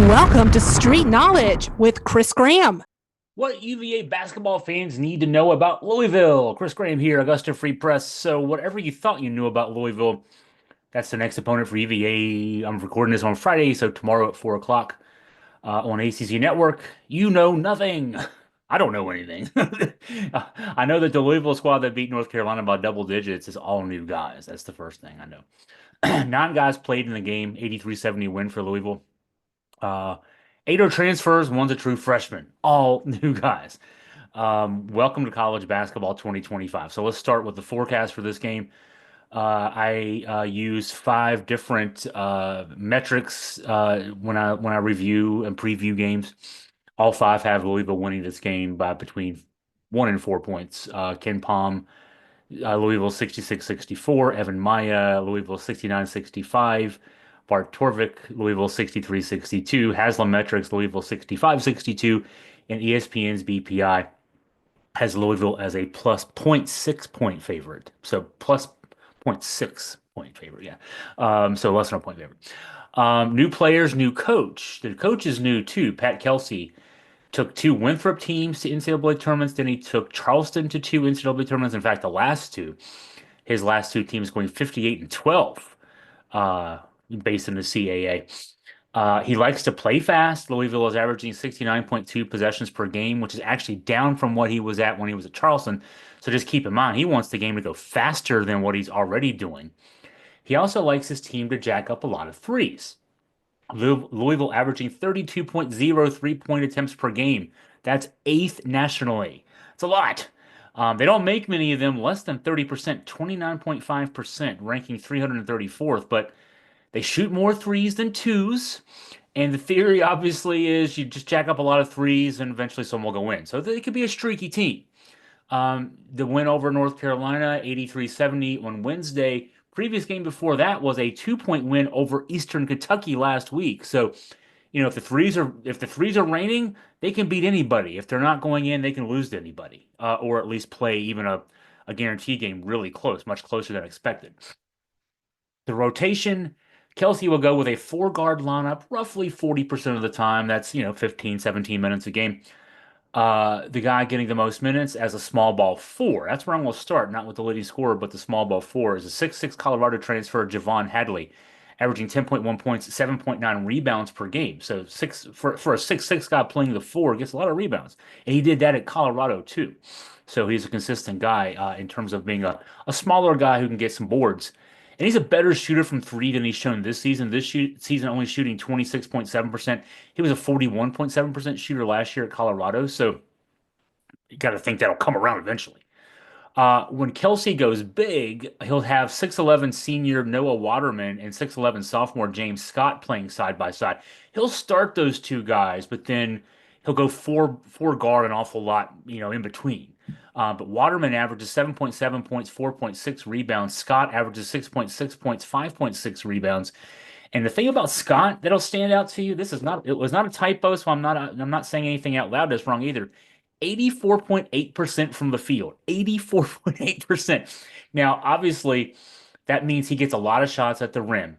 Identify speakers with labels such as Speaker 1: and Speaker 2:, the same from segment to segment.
Speaker 1: Welcome to Street Knowledge with Chris Graham.
Speaker 2: What UVA basketball fans need to know about Louisville. Chris Graham here, Augusta Free Press. So, whatever you thought you knew about Louisville, that's the next opponent for UVA. I'm recording this on Friday, so tomorrow at 4 o'clock on ACC Network. You know nothing. I don't know anything. I know that the Louisville squad that beat North Carolina by double digits is all new guys. That's the first thing I know. Nine guys played in the game, 83-70 win for Louisville. Uh, Eight are transfers, one's a true freshman. All new guys. Welcome to college basketball 2025. So let's start with the forecast for this game. I use five different metrics when I review and preview games. All five have Louisville winning this game by between 1 and 4 points. Ken Palm, Louisville 66-64. Evan Maya, Louisville 69-65. Bart Torvik, Louisville 63-62. Haslametrics, Louisville 65-62. And ESPN's BPI has Louisville as a plus zero point 0.6 point favorite. So plus 0.6 point favorite, yeah. So less than a point favorite. New players, new coach. The coach is new too. Pat Kelsey took two Winthrop teams to NCAA tournaments. Then he took Charleston to two NCAA tournaments. In fact, his last two teams going 58-12, based in the CAA. He likes to play fast. Louisville is averaging 69.2 possessions per game, which is actually down from what he was at when he was at Charleston. So just keep in mind, he wants the game to go faster than what he's already doing. He also likes his team to jack up a lot of threes. Louisville averaging 32.0 three-point attempts per game. That's eighth nationally. It's a lot. They don't make many of them less than 30%, 29.5%, ranking 334th, but they shoot more threes than twos. And the theory, obviously, is you just jack up a lot of threes and eventually someone will go in. So it could be a streaky team. The win over North Carolina, 83-70 on Wednesday. Previous game before that was a 2-point win over Eastern Kentucky last week. So, if the threes are raining, they can beat anybody. If they're not going in, they can lose to anybody, or at least play even a guarantee game really close, much closer than expected. The rotation, Kelsey will go with a four-guard lineup roughly 40% of the time. That's, 15, 17 minutes a game. The guy getting the most minutes as a small ball four. That's where I'm going to start, not with the leading scorer, but the small ball four is a 6'6" Colorado transfer, Javon Hadley, averaging 10.1 points, 7.9 rebounds per game. So for a 6'6" guy playing the four gets a lot of rebounds. And he did that at Colorado too. So he's a consistent guy in terms of being a smaller guy who can get some boards. And he's a better shooter from three than he's shown this season. Season only shooting 26.7%. He was a 41.7% shooter last year at Colorado. So you got to think that'll come around eventually. When Kelsey goes big, he'll have 6'11 senior Noah Waterman and 6'11 sophomore James Scott playing side by side. He'll start those two guys, but then he'll go four guard an awful lot, in between. But Waterman averages 7.7 points, 4.6 rebounds. Scott averages 6.6 points, 5.6 rebounds. And the thing about Scott that'll stand out to you, it was not a typo, so I'm not saying anything out loud that's wrong either. 84.8% from the field. 84.8%. Now, obviously, that means he gets a lot of shots at the rim.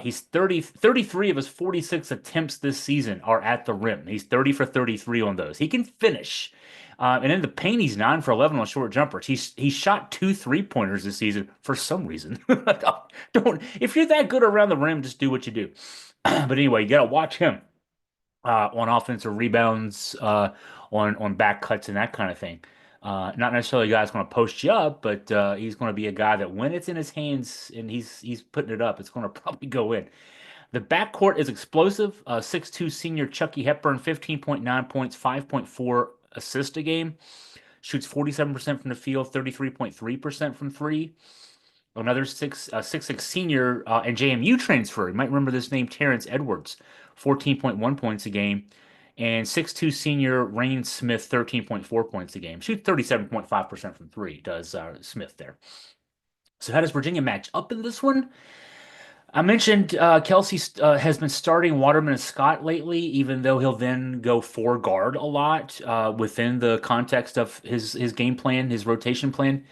Speaker 2: He's 33 of his 46 attempts this season are at the rim. He's 30 for 33 on those. He can finish. And in the paint, he's 9 for 11 on short jumpers. He shot two three-pointers this season for some reason. If you're that good around the rim, just do what you do. But anyway, you got to watch him on offensive rebounds, on back cuts and that kind of thing. Not necessarily a guy that's going to post you up, but he's going to be a guy that when it's in his hands and he's putting it up, it's going to probably go in. The backcourt is explosive. 6'2 senior Chucky Hepburn, 15.9 points, 5.4 assists a game. Shoots 47% from the field, 33.3% from three. Another 6'6 senior and JMU transfer. You might remember this name, Terrence Edwards, 14.1 points a game. And 6'2 senior Rain Smith, 13.4 points a game. Shoots 37.5% from three, does Smith there. So how does Virginia match up in this one? I mentioned Kelsey has been starting Waterman and Scott lately, even though he'll then go four guard a lot within the context of his game plan, his rotation plan.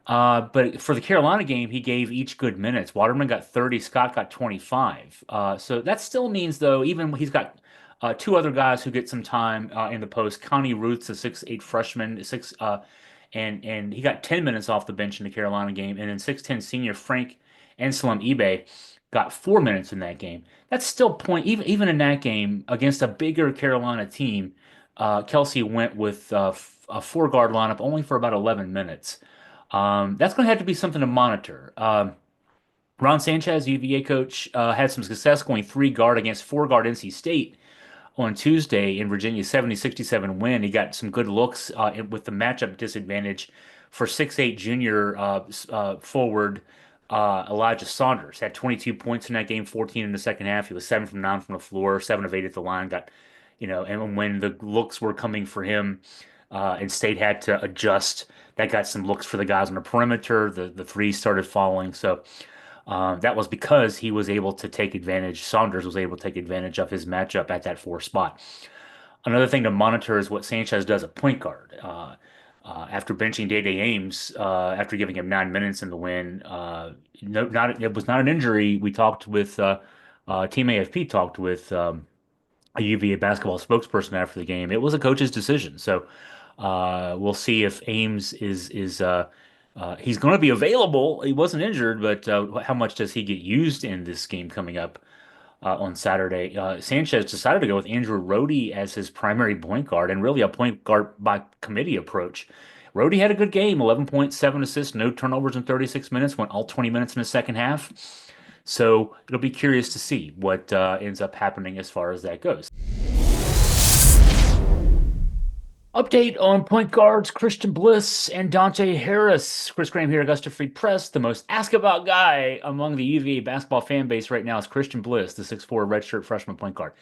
Speaker 2: But for the Carolina game, he gave each good minutes. Waterman got 30, Scott got 25. So that still means, though, even he's got two other guys who get some time in the post. Connie Ruth's a 6'8" freshman, and he got 10 minutes off the bench in the Carolina game. And then 6'10" senior Frank Anselm Ebay got 4 minutes in that game. That's still point, even in that game against a bigger Carolina team. Kelsey went with a four guard lineup only for about 11 minutes. That's going to have to be something to monitor. Ron Sanchez, UVA coach, had some success going three guard against four guard NC State on Tuesday in Virginia's 70-67 win. He got some good looks with the matchup disadvantage for 6'8" junior forward Elijah Saunders. Had 22 points in that game, 14 in the second half. He was 7 from 9 from the floor, 7 of 8 at the line. And when the looks were coming for him, and State had to adjust. That got some looks for the guys on the perimeter. The threes started falling. So that was because he was able to take advantage. Saunders was able to take advantage of his matchup at that four spot. Another thing to monitor is what Sanchez does at point guard. After benching Day Ames, after giving him 9 minutes in the win, it was not an injury. We talked with Team AFP talked with a UVA basketball spokesperson after the game. It was a coach's decision. So we'll see if Ames is he's going to be available. He wasn't injured, but how much does he get used in this game coming up on Saturday? Sanchez decided to go with Andrew Rohde as his primary point guard and really a point guard by committee approach. Rohde had a good game, 11.7 assists, no turnovers in 36 minutes, went all 20 minutes in the second half. So it'll be curious to see what ends up happening as far as that goes. Update on point guards Christian Bliss and Dante Harris. Chris Graham here, Augusta Free Press. The most asked about guy among the UVA basketball fan base right now is Christian Bliss, the 6'4" redshirt freshman point guard.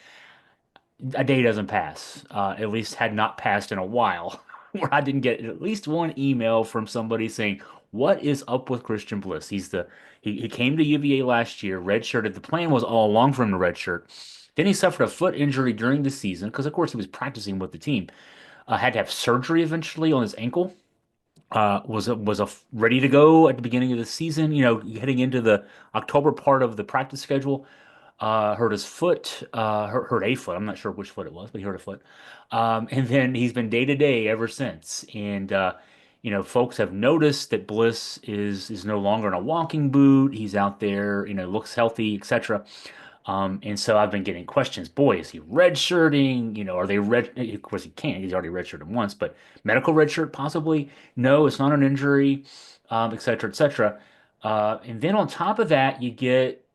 Speaker 2: A day doesn't pass, at least had not passed in a while, where I didn't get at least one email from somebody saying, what is up with Christian Bliss? He came to UVA last year, redshirted. The plan was all along for him to redshirt. Then he suffered a foot injury during the season because, of course, he was practicing with the team. Had to have surgery eventually on his ankle. Was ready to go at the beginning of the season. You know, heading into the October part of the practice schedule. Hurt his foot. Hurt a foot. I'm not sure which foot it was, but he hurt a foot. And then he's been day to day ever since. And folks have noticed that Bliss is no longer in a walking boot. He's out there. Looks healthy, etc. And so I've been getting questions. Boy, is he redshirting? Are they red? Of course, he can't. He's already redshirted once, but medical redshirt possibly. No, it's not an injury, et cetera, et cetera. And then on top of that, you get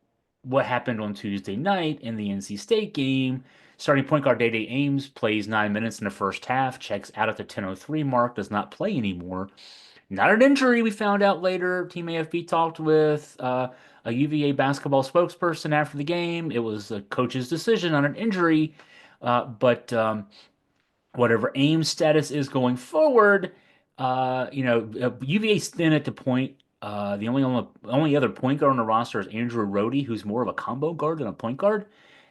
Speaker 2: what happened on Tuesday night in the NC State game. Starting point guard Day Ames plays 9 minutes in the first half, checks out at the 10:03 mark, does not play anymore. Not an injury, we found out later. Team AFB talked with a UVA basketball spokesperson after the game. It was a coach's decision on an injury, but whatever Ames' status is going forward, UVA's thin at the point. The only other point guard on the roster is Andrew Rohde, who's more of a combo guard than a point guard.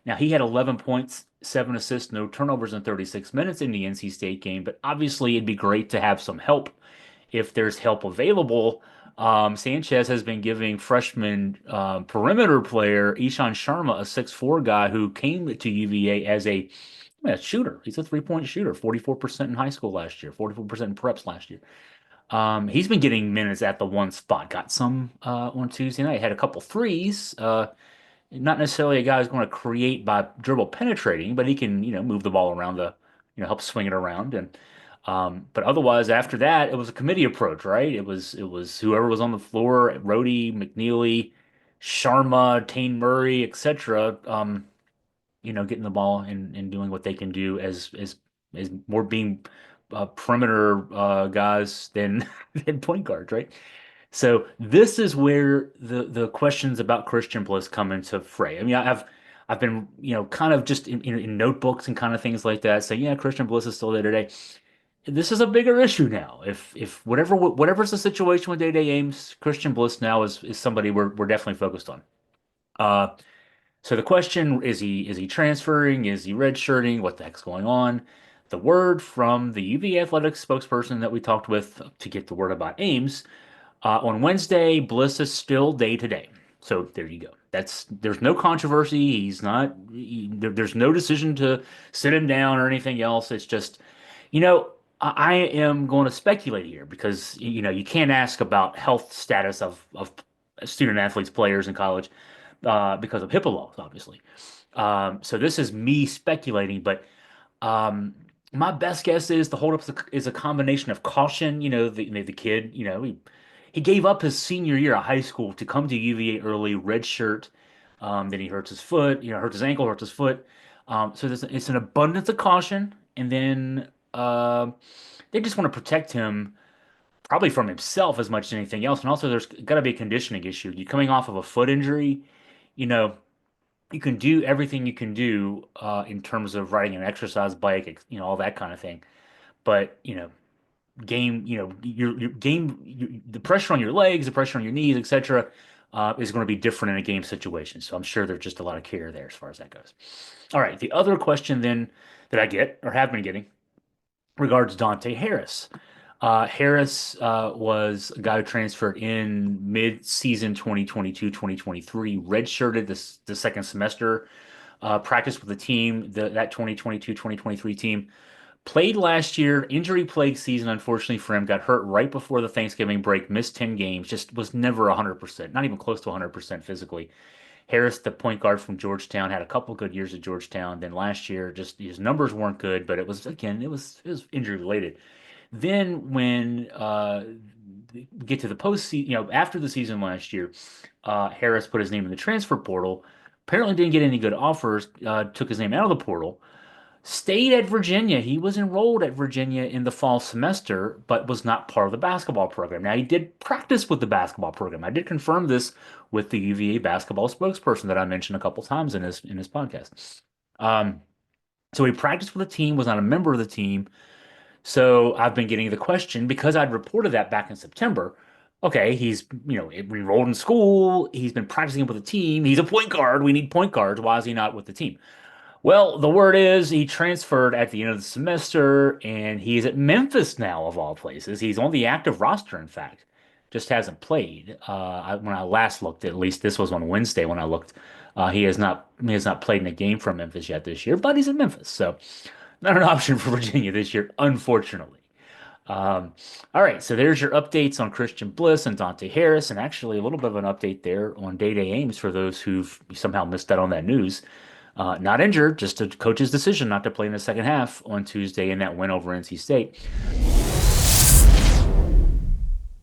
Speaker 2: Now, he had 11 points, 7 assists, no turnovers in 36 minutes in the NC State game, but obviously it'd be great to have some help if there's help available. Sanchez has been giving freshman perimeter player Ishan Sharma, a 6'4" guy who came to UVA as a shooter. He's a three-point shooter, 44% in high school last year, 44% in preps last year. He's been getting minutes at the one spot. Got some on Tuesday night. Had a couple threes. Not necessarily a guy who's going to create by dribble penetrating, but he can, move the ball around help swing it around. And but otherwise, after that, it was a committee approach, right? It was whoever was on the floor, Rhodey, McNeely, Sharma, Tane Murray, etc. Getting the ball and doing what they can do as more being perimeter guys than than point guards, right? So this is where the questions about Christian Bliss come into fray. I mean, I've been kind of just in notebooks and kind of things like that saying, yeah, Christian Bliss is still there today. This is a bigger issue now. If whatever's the situation with Day Ames, Christian Bliss now is somebody we're definitely focused on. Uh, so the question is he transferring? Is he redshirting? What the heck's going on? The word from the UVA athletics spokesperson that we talked with to get the word about Ames On Wednesday, Bliss is still day to day. So there you go. There's no controversy. There's no decision to sit him down or anything else. It's just, I am going to speculate here because you can't ask about health status of student athletes, players in college because of HIPAA laws, obviously. So this is me speculating, but um, my best guess is the holdup is a combination of caution. The kid, he gave up his senior year of high school to come to UVA early, red shirt. Then he hurts his foot, hurts his ankle, hurts his foot. So it's an abundance of caution, and then they just want to protect him, probably from himself as much as anything else. And also, there's got to be a conditioning issue. You coming off of a foot injury, you know you can do everything you can do in terms of riding an exercise bike, all that kind of thing. But the pressure on your legs, the pressure on your knees, etc., is going to be different in a game situation. So I'm sure there's just a lot of care there as far as that goes. All right, the other question then that I get or have been getting regards Dante Harris. Harris was a guy who transferred in mid-season 2022-2023, redshirted the second semester, practiced with the team, that 2022-2023 team. Played last year, injury-plagued season, unfortunately for him, got hurt right before the Thanksgiving break, missed 10 games, just was never 100%, not even close to 100% physically. Harris, the point guard from Georgetown, had a couple good years at Georgetown. Then last year, just his numbers weren't good, but it was injury related. Then when we get to the postseason, after the season last year, Harris put his name in the transfer portal. Apparently didn't get any good offers. Took his name out of the portal. Stayed at Virginia. He was enrolled at Virginia in the fall semester, but was not part of the basketball program. Now he did practice with the basketball program. I did confirm this with the UVA basketball spokesperson that I mentioned a couple times in his podcast. Um, so he practiced with the team, was not a member of the team. So I've been getting the question because I'd reported that back in September. Okay, he's enrolled in school. He's been practicing with the team. He's a point guard. We need point guards. Why is he not with the team? Well, the word is he transferred at the end of the semester, and he's at Memphis now, of all places. He's on the active roster, in fact, just hasn't played. When I last looked, at least this was on Wednesday when I looked. He has not played in a game for Memphis yet this year, but he's in Memphis, so not an option for Virginia this year, unfortunately. Um, all right, so there's your updates on Christian Bliss and Dante Harris, and actually a little bit of an update there on Day-Day Ames for those who've somehow missed that on that news. Not injured, just a coach's decision not to play in the second half on Tuesday in that win over NC State.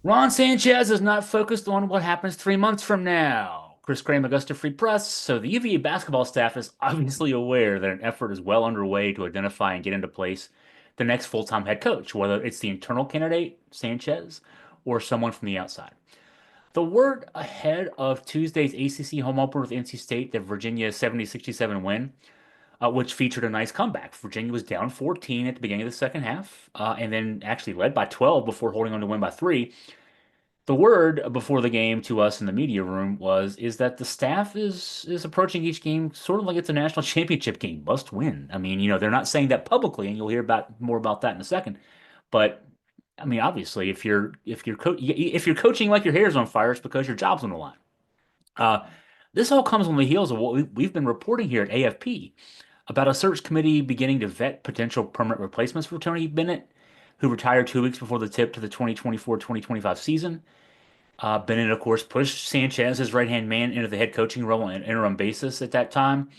Speaker 2: Ron Sanchez is not focused on what happens 3 months from now. Chris Graham, Augusta Free Press. So the UVA basketball staff is obviously aware that an effort is well underway to identify and get into place the next full-time head coach, whether it's the internal candidate, Sanchez, or someone from the outside. The word ahead of Tuesday's ACC home opener with NC State, the Virginia 70-67 win, which featured a nice comeback. Virginia was down 14 at the beginning of the second half, and then actually led by 12 before holding on to win by three. The word before the game to us in the media room is that the staff is approaching each game sort of like it's a national championship game, must win. I mean, they're not saying that publicly, and you'll hear more about that in a second. But I mean, obviously, if you're coaching like your hair's on fire, it's because your job's on the line. Uh, this all comes on the heels of what we've been reporting here at AFP about a search committee beginning to vet potential permanent replacements for Tony Bennett, who retired 2 weeks before the tip to the 2024-2025 season. Bennett, of course, pushed Sanchez, his right-hand man, into the head coaching role on an interim basis at that time.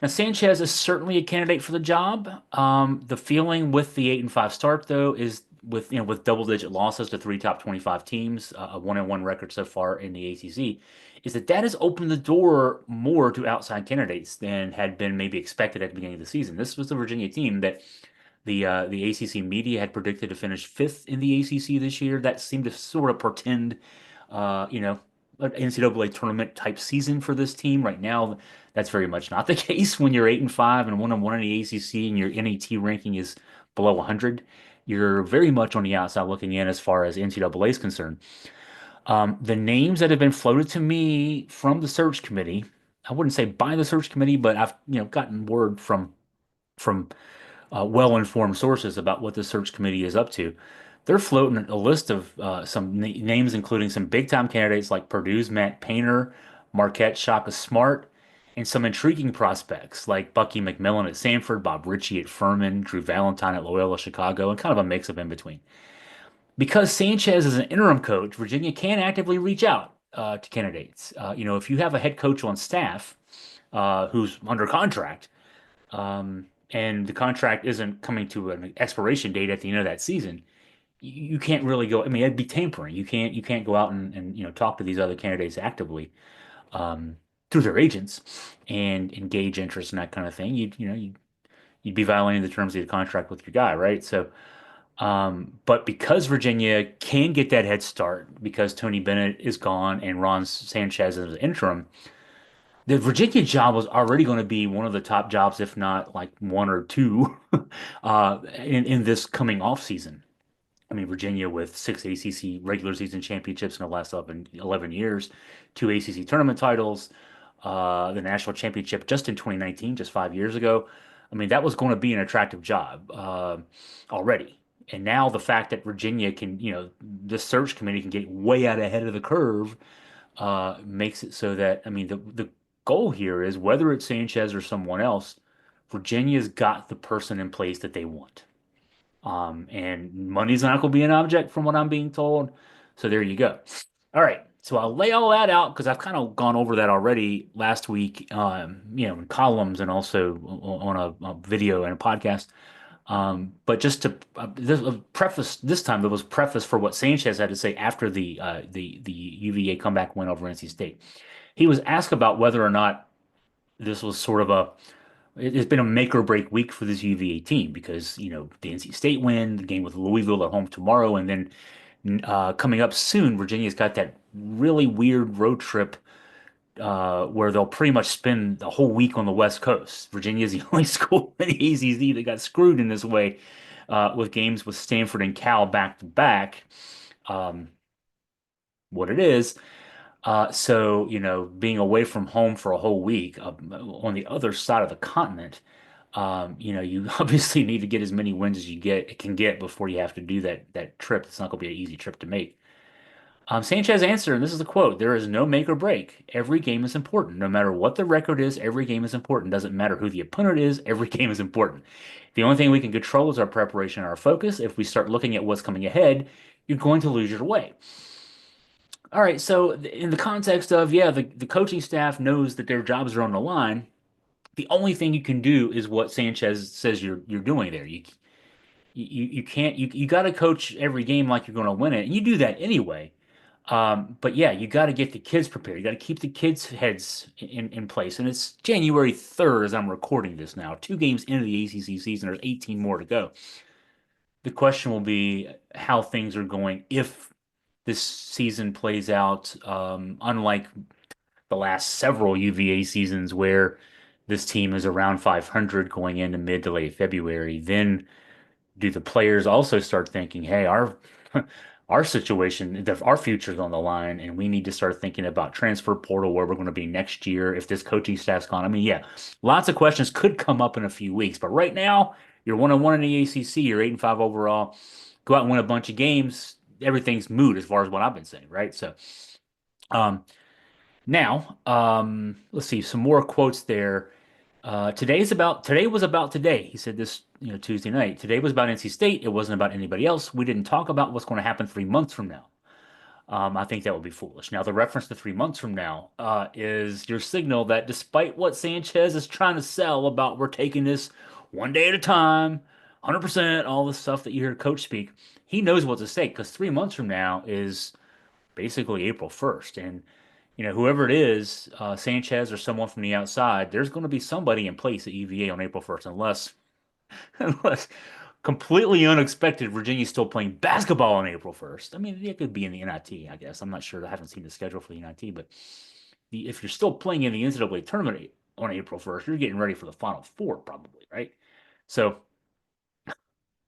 Speaker 2: Now, Sanchez is certainly a candidate for the job. The feeling with the 8-5 start, though, is with double-digit losses to three top 25 teams, a 1-1 record so far in the ACC, is that has opened the door more to outside candidates than had been maybe expected at the beginning of the season. This was the Virginia team that the ACC media had predicted to finish fifth in the ACC this year. That seemed to sort of portend, an NCAA tournament type season for this team. Right now, that's very much not the case. When you're 8-5 and 1-1 in the ACC and your NAT ranking is below 100, you're very much on the outside looking in as far as NCAA is concerned. The names that have been floated to me from the search committee, I wouldn't say by the search committee, but I've gotten word from well-informed sources about what the search committee is up to. they're floating a list of some names, including some big-time candidates like Purdue's Matt Painter, Marquette Shaka Smart, and some intriguing prospects like Bucky McMillan at Samford, Bob Ritchie at Furman, Drew Valentine at Loyola Chicago, and kind of a mix of in between. Because Sanchez is an interim coach, Virginia can actively reach out to candidates. If you have a head coach on staff who's under contract, and the contract isn't coming to an expiration date at the end of that season, you can't really go. I mean, it'd be tampering. You can't go out and talk to these other candidates actively um, through their agents and engage interest and that kind of thing. You'd be violating the terms of the contract with your guy, right? So, but because Virginia can get that head start because Tony Bennett is gone and Ron Sanchez is interim, the Virginia job was already going to be one of the top jobs, if not like one or two, in this coming off season. I mean, Virginia with six ACC regular season championships in the last 11 years, two ACC tournament titles, the national championship just in 2019, just 5 years ago. I mean, that was going to be an attractive job already. And now the fact that Virginia can, the search committee can get way out ahead of the curve makes it so that, I mean, the goal here is whether it's Sanchez or someone else, Virginia's got the person in place that they want. And money's not going to be an object from what I'm being told. So there you go. All right. So I'll lay all that out because I've kind of gone over that already last week, in columns and also on a video and a podcast. But just to preface this time, there was preface for what Sanchez had to say after the UVA comeback win over NC State. He was asked about whether or not this was sort of it's been a make or break week for this UVA team because, the NC State win, the game with Louisville at home tomorrow, and then coming up soon, Virginia's got that really weird road trip where they'll pretty much spend the whole week on the West Coast. Virginia's the only school in the ACC that got screwed in this way with games with Stanford and Cal back to back. What it is. So, being away from home for a whole week on the other side of the continent, you obviously need to get as many wins as you can get before you have to do that trip. It's not going to be an easy trip to make. Sanchez answered, and this is the quote: "There is no make or break. Every game is important. No matter what the record is, every game is important. Doesn't matter who the opponent is, every game is important. The only thing we can control is our preparation and our focus. If we start looking at what's coming ahead, you're going to lose your way." All right, so in the context of, yeah, the coaching staff knows that their jobs are on the line. The only thing you can do is what Sanchez says you're doing there. You can't you got to coach every game like you're going to win it, and you do that anyway. But yeah, you got to get the kids prepared. You got to keep the kids' heads in place. And it's January 3rd as I'm recording this now. 2 games into the ACC season. There's 18 more to go. The question will be how things are going if this season plays out, unlike the last several UVA seasons where this team is around 500 going into mid to late February. Then do the players also start thinking, hey, our situation, our future's on the line, and we need to start thinking about transfer portal where we're going to be next year if this coaching staff's gone. I mean, yeah, lots of questions could come up in a few weeks, but right now you're 1-1 in the ACC, you're 8-5 overall. Go out and win a bunch of games. Everything's moot as far as what I've been saying, right? So, now, let's see some more quotes there. Today was about today. He said this, Tuesday night. Today was about NC State. It wasn't about anybody else. We didn't talk about what's going to happen 3 months from now. I think that would be foolish. Now, the reference to 3 months from now is your signal that despite what Sanchez is trying to sell about we're taking this one day at a time, 100%, all the stuff that you hear coach speak, he knows what's at stake because 3 months from now is basically April 1st. And whoever it is, Sanchez or someone from the outside, there's going to be somebody in place at UVA on April 1st, unless completely unexpected, Virginia's still playing basketball on April 1st. I mean, it could be in the NIT, I guess. I'm not sure. I haven't seen the schedule for the NIT, but if you're still playing in the NCAA tournament on April 1st, you're getting ready for the Final Four, probably, right? So,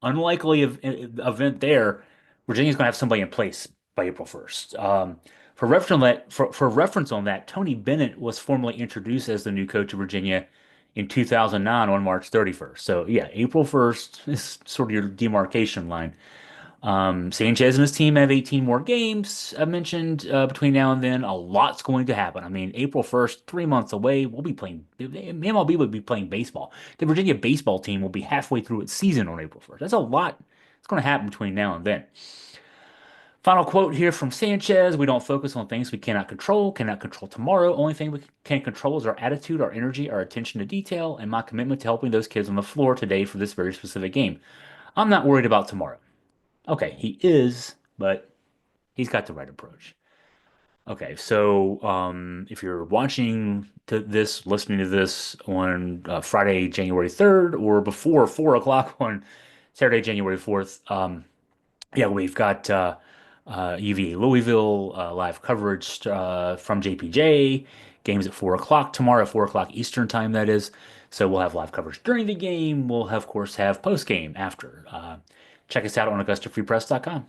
Speaker 2: unlikely event there. Virginia's going to have somebody in place by April 1st. For reference on that, Tony Bennett was formally introduced as the new coach of Virginia in 2009 on March 31st. So yeah, April 1st is sort of your demarcation line. Sanchez and his team have 18 more games. I mentioned between now and then, a lot's going to happen. I mean, April 1st, 3 months away, we'll be playing, MLB will be playing baseball. The Virginia baseball team will be halfway through its season on April 1st. That's a lot. It's going to happen between now and then. Final quote here from Sanchez. We don't focus on things we cannot control tomorrow. Only thing we can control is our attitude, our energy, our attention to detail, and my commitment to helping those kids on the floor today for this very specific game. I'm not worried about tomorrow. Okay, he is, but he's got the right approach. Okay, so if you're watching to this, listening to this on Friday, January 3rd, or before 4 o'clock on Saturday, January 4th, yeah, we've got UVA Louisville live coverage from JPJ. Games at 4 o'clock tomorrow, 4 o'clock Eastern time, that is. So we'll have live coverage during the game. We'll, of course, have post game after. Check us out on AugustaFreePress.com.